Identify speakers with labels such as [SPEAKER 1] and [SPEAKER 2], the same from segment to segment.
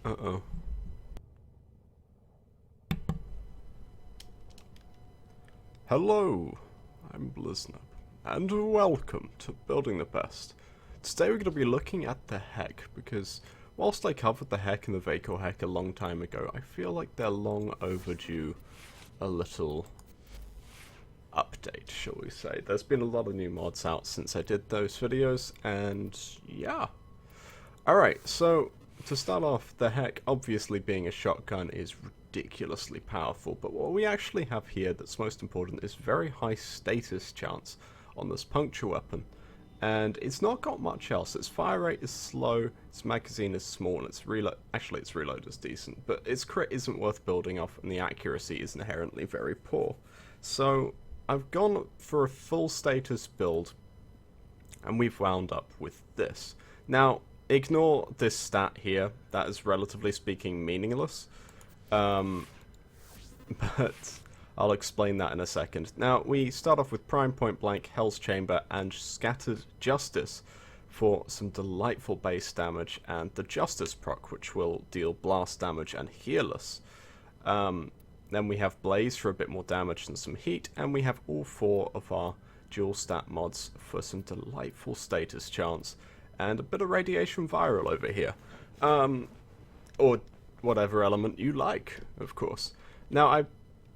[SPEAKER 1] Uh-oh. Hello, I'm Bliznub, and welcome to Building the Best. Today we're going to be looking at the Heck, because whilst I covered the Heck and the Vaco Heck a long time ago, I feel like they're long overdue a little update, shall we say. There's been a lot of new mods out since I did those videos, and yeah. Alright, so to start off, the Heck, obviously being a shotgun, is ridiculously powerful, but what we actually have here that's most important is very high status chance on this puncture weapon. And it's not got much else. Its fire rate is slow, its magazine is small, and its reload... Actually, its reload is decent, but its crit isn't worth building off, and the accuracy is inherently very poor. So, I've gone for a full status build, and we've wound up with this. Now, ignore this stat here, that is relatively speaking meaningless, but I'll explain that in a second. Now, we start off with Prime Point Blank, Hell's Chamber, and Scattered Justice for some delightful base damage, and the Justice proc, which will deal blast damage and heal us. Then we have Blaze for a bit more damage and some heat, and we have all four of our dual stat mods for some delightful status chance, and a bit of radiation viral over here. Or whatever element you like, of course. Now, I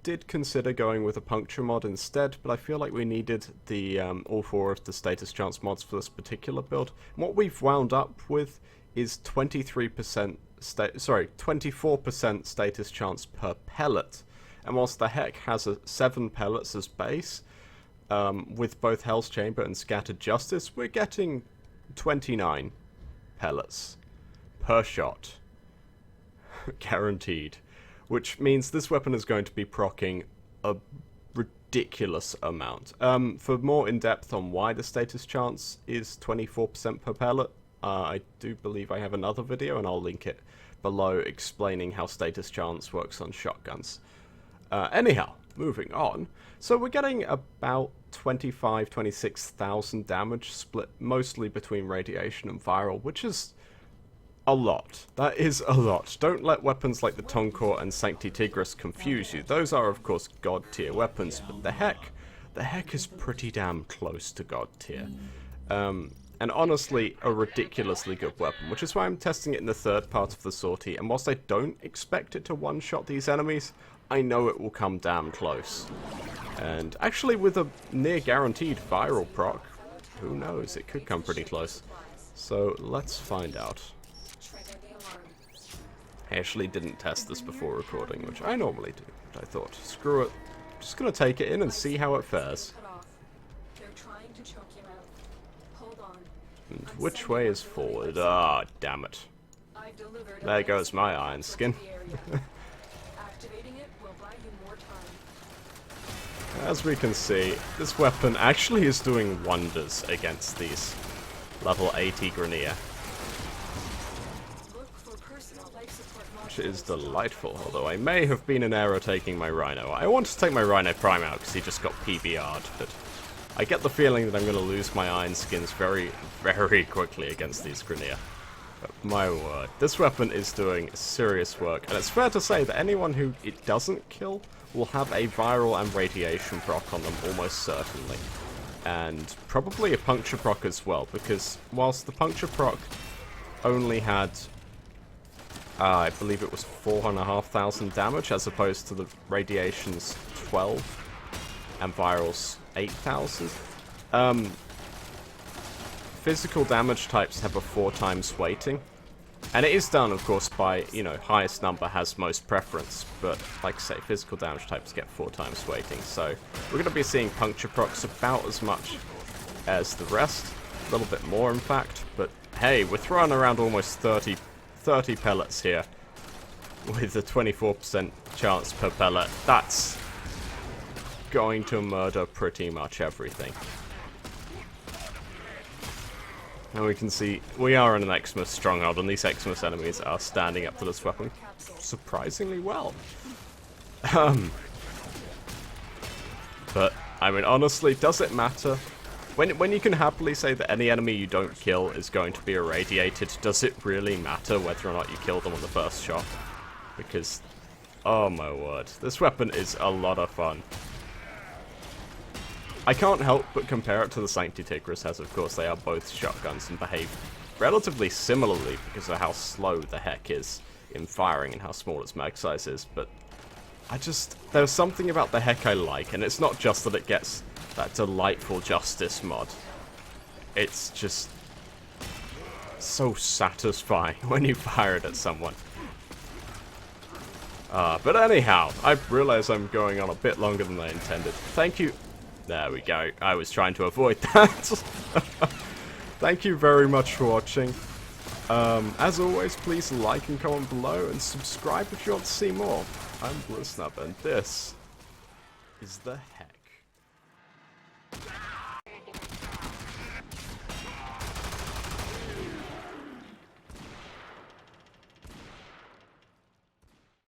[SPEAKER 1] did consider going with a puncture mod instead, but I feel like we needed the all four of the status chance mods for this particular build. And what we've wound up with is 24% status chance per pellet. And whilst the Heck has 7 pellets as base, with both Hell's Chamber and Scattered Justice, we're getting 29 pellets per shot. Guaranteed. Which means this weapon is going to be proccing a ridiculous amount. For more in-depth on why the status chance is 24% per pellet, I do believe I have another video, and I'll link it below, explaining how status chance works on shotguns. Anyhow, moving on. So we're getting about 26,000 damage, split mostly between radiation and viral, which is a lot. That is a lot. Don't let weapons like the Toncore and Sancti Tigris confuse you. Those are, of course, god tier weapons, but the Heck is pretty damn close to god tier. And honestly, a ridiculously good weapon, which is why I'm testing it in the third part of the sortie, and whilst I don't expect it to one-shot these enemies, I know it will come damn close. And actually, with a near-guaranteed viral proc, who knows, it could come pretty close. So, let's find out. I actually didn't test this before recording, which I normally do, but I thought, screw it, I'm just gonna take it in and see how it fares. And which way is forward? Ah, damn it. There goes my iron skin. As we can see, this weapon actually is doing wonders against these level 80 Grineer. Which is delightful, although I may have been in error taking my Rhino. I wanted to take my Rhino Prime out because he just got PBR'd, but I get the feeling that I'm going to lose my iron skins very, very quickly against these Grineer. But my word, this weapon is doing serious work, and it's fair to say that anyone who it doesn't kill will have a viral and radiation proc on them almost certainly. And probably a puncture proc as well, because whilst the puncture proc only had, I believe it was 4,500 damage, as opposed to the radiation's 12, and viral's 8,000. Physical damage types have a 4 times weighting, and it is done, of course, by, you know, highest number has most preference, but, like I say, physical damage types get 4 times weighting, so we're going to be seeing puncture procs about as much as the rest, a little bit more, in fact, but hey, we're throwing around almost 30 pellets here, with a 24% chance per pellet. That's going to murder pretty much everything. And we can see we are in an Xmas stronghold, and these Xmas enemies are standing up to this weapon surprisingly well. But, I mean, honestly, does it matter? When you can happily say that any enemy you don't kill is going to be irradiated, does it really matter whether or not you kill them on the first shot? Because, oh my word, this weapon is a lot of fun. I can't help but compare it to the Sancti Tigris, as of course they are both shotguns and behave relatively similarly because of how slow the heck is in firing and how small its mag size is, but there's something about the heck I like, and it's not just that it gets that delightful justice mod. It's just so satisfying when you fire it at someone. But anyhow, I realize I'm going on a bit longer than I intended. Thank you. There we go. I was trying to avoid that. Thank you very much for watching. As always, please like and comment below, and subscribe if you want to see more. I'm Bliznub, and this is the heck.